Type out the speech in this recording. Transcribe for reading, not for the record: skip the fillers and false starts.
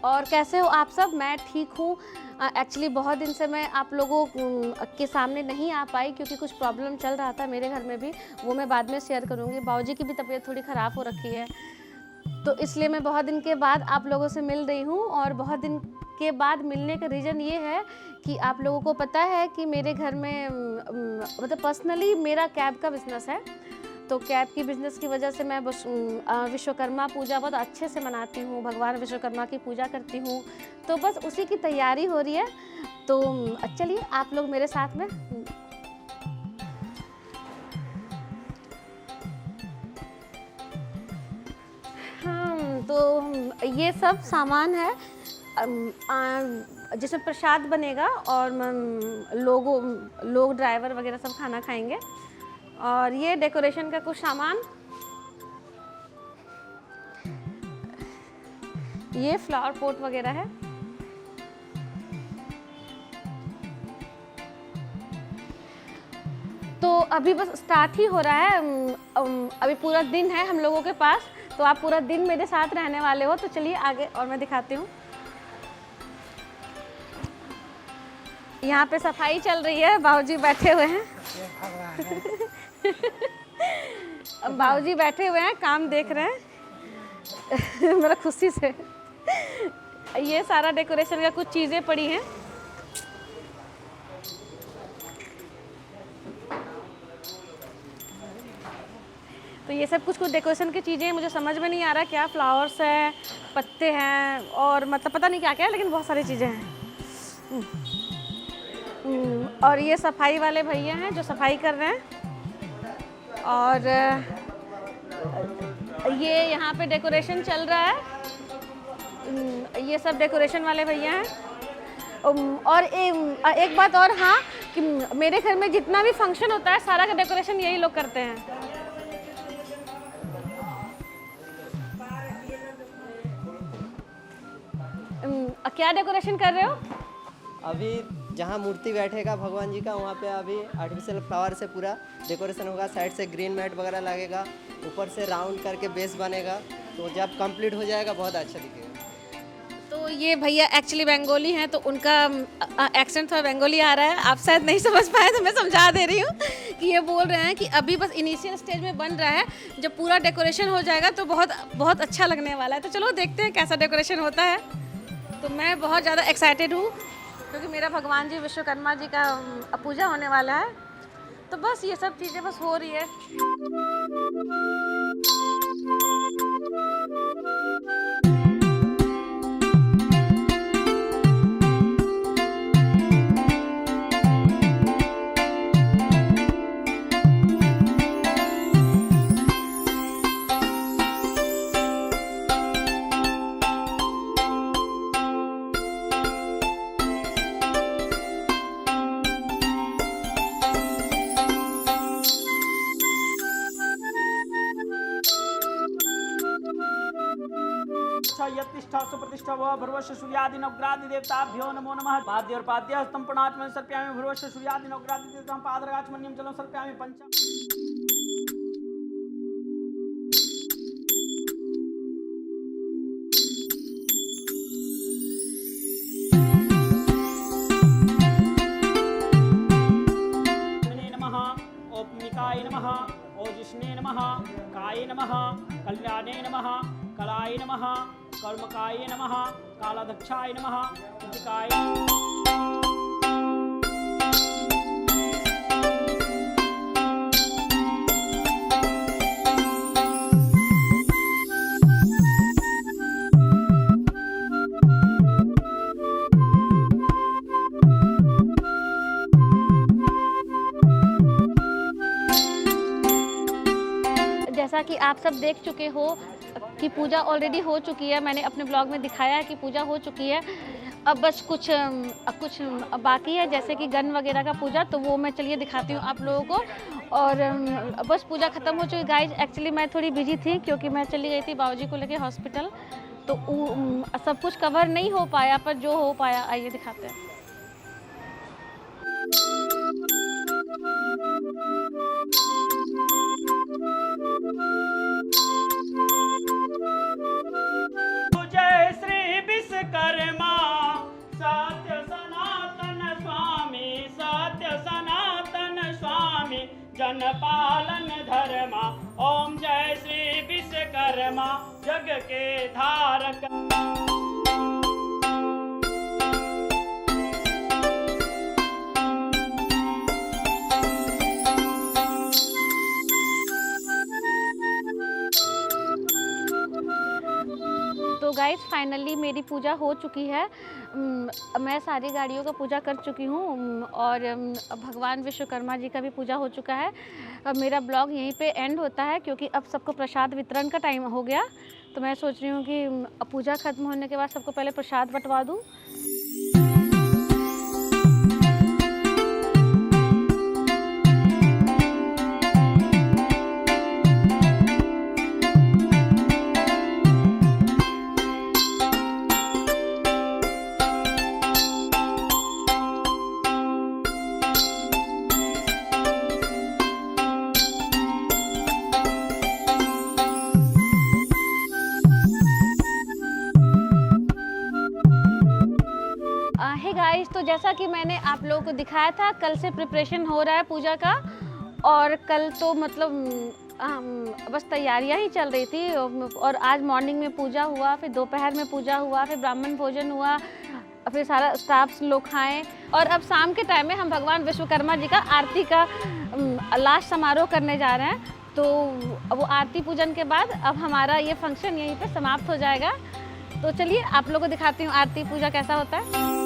और कैसे हो आप सब? मैं ठीक हूँ। एक्चुअली बहुत दिन से मैं आप लोगों के सामने नहीं आ पाई क्योंकि कुछ प्रॉब्लम चल रहा था मेरे घर में भी, वो मैं बाद में शेयर करूँगी। बाबूजी की भी तबीयत थोड़ी ख़राब हो रखी है, तो इसलिए मैं बहुत दिन के बाद आप लोगों से मिल रही हूँ। और बहुत दिन के बाद मिलने का रीज़न ये है कि आप लोगों को पता है कि मेरे घर में मतलब पर्सनली मेरा कैब का बिज़नेस है। तो कैब की बिज़नेस की वजह से मैं बस विश्वकर्मा पूजा बहुत अच्छे से मनाती हूँ, भगवान विश्वकर्मा की पूजा करती हूँ, तो बस उसी की तैयारी हो रही है। तो चलिए आप लोग मेरे साथ में। हाँ, तो ये सब सामान है जिसमें प्रसाद बनेगा और लोग ड्राइवर वगैरह सब खाना खाएंगे। और ये डेकोरेशन का कुछ सामान, ये फ्लावर पॉट वगैरह है। तो अभी बस स्टार्ट ही हो रहा है। अभी पूरा दिन है हम लोगों के पास, तो आप पूरा दिन मेरे साथ रहने वाले हो। तो चलिए आगे और मैं दिखाती हूँ। यहाँ पे सफाई चल रही है, बाबूजी बैठे हुए हैं। बाबूजी बैठे हुए हैं, काम देख रहे हैं। मेरा खुशी से ये सारा डेकोरेशन का कुछ चीज़ें पड़ी हैं। तो ये सब कुछ डेकोरेशन की चीज़ें, मुझे समझ में नहीं आ रहा क्या, फ्लावर्स है, पत्ते हैं और मतलब पता नहीं क्या क्या है, लेकिन बहुत सारी चीज़ें हैं। और ये सफाई वाले भैया हैं जो सफाई कर रहे हैं। और ये यहाँ पे डेकोरेशन चल रहा है। ये सब डेकोरेशन वाले भैया हैं। और एक बात और, हाँ, कि मेरे घर में जितना भी फंक्शन होता है सारा का डेकोरेशन यही लोग करते हैं। क्या डेकोरेशन कर रहे हो? अभी जहाँ मूर्ति बैठेगा भगवान जी का, वहाँ पे अभी आर्टिफिशियल फ्लावर से पूरा डेकोरेशन होगा। साइड से ग्रीन मैट वगैरह लगेगा, ऊपर से राउंड करके बेस बनेगा। तो जब कंप्लीट हो जाएगा बहुत अच्छा दिखेगा। तो ये भैया एक्चुअली बंगाली हैं, तो उनका एक्सेंट थोड़ा बंगाली आ रहा है। आप शायद नहीं समझ पाए तो मैं समझा दे रही हूँ कि ये बोल रहे हैं कि अभी बस इनिशियल स्टेज में बन रहा है, जब पूरा डेकोरेशन हो जाएगा तो बहुत बहुत अच्छा लगने वाला है। तो चलो देखते हैं कैसा डेकोरेशन होता है। तो मैं बहुत ज़्यादा एक्साइटेड हूँ क्योंकि मेरा भगवान जी विश्वकर्मा जी का पूजा होने वाला है। तो बस ये सब चीज़ें बस हो रही है। यत्तिष्ठा सुप्रतिष्ठा व भर्वश्व सूर्यादि नवग्रादि देवताभ्यो नमो नमः। पाद्य और पाद्य हस्तं प्रणात्मन सर्पयामि भर्वश्व सूर्यादि नवग्रादि देवतां पादराचमन्यं जलं सर्पयामि पंच। नमः ओपनिकाय नमः ओजिष्णे नमः काय नमः कल्याणे नमः कलाय नमः कर्मकाय नमः कालाध्यक्षाय नमः कृतिकाय। जैसा कि आप सब देख चुके हो कि पूजा ऑलरेडी हो चुकी है, मैंने अपने ब्लॉग में दिखाया है कि पूजा हो चुकी है। अब बस कुछ बाकी है, जैसे कि गन वगैरह का पूजा, तो वो मैं चलिए दिखाती हूँ आप लोगों को। और बस पूजा ख़त्म हो चुकी गाइज। एक्चुअली मैं थोड़ी बिजी थी क्योंकि मैं चली गई थी बाबूजी को लेके हॉस्पिटल, तो सब कुछ कवर नहीं हो पाया, पर जो हो पाया आइए दिखाते हैं। जय श्री विश्वकर्मा जन पालन धर्मा। ओम जय श्री विश्वकर्मा जग के धारक। तो गाइस फाइनली मेरी पूजा हो चुकी है। मैं सारी गाड़ियों का पूजा कर चुकी हूँ और भगवान विश्वकर्मा जी का भी पूजा हो चुका है। अब मेरा ब्लॉग यहीं पे एंड होता है क्योंकि अब सबको प्रसाद वितरण का टाइम हो गया। तो मैं सोच रही हूँ कि पूजा खत्म होने के बाद सबको पहले प्रसाद बंटवा दूँ। हे गाइस, तो जैसा कि मैंने आप लोगों को दिखाया था, कल से प्रिपरेशन हो रहा है पूजा का। और कल तो मतलब बस तैयारियां ही चल रही थी। और आज मॉर्निंग में पूजा हुआ, फिर दोपहर में पूजा हुआ, फिर ब्राह्मण भोजन हुआ, फिर सारा स्टाफ लोग खाएं। और अब शाम के टाइम में हम भगवान विश्वकर्मा जी का आरती का लास्ट समारोह करने जा रहे हैं। तो वो आरती पूजन के बाद अब हमारा ये फंक्शन यहीं पे समाप्त हो जाएगा। तो चलिए आप लोगों को दिखाती हूँ आरती पूजा कैसा होता है।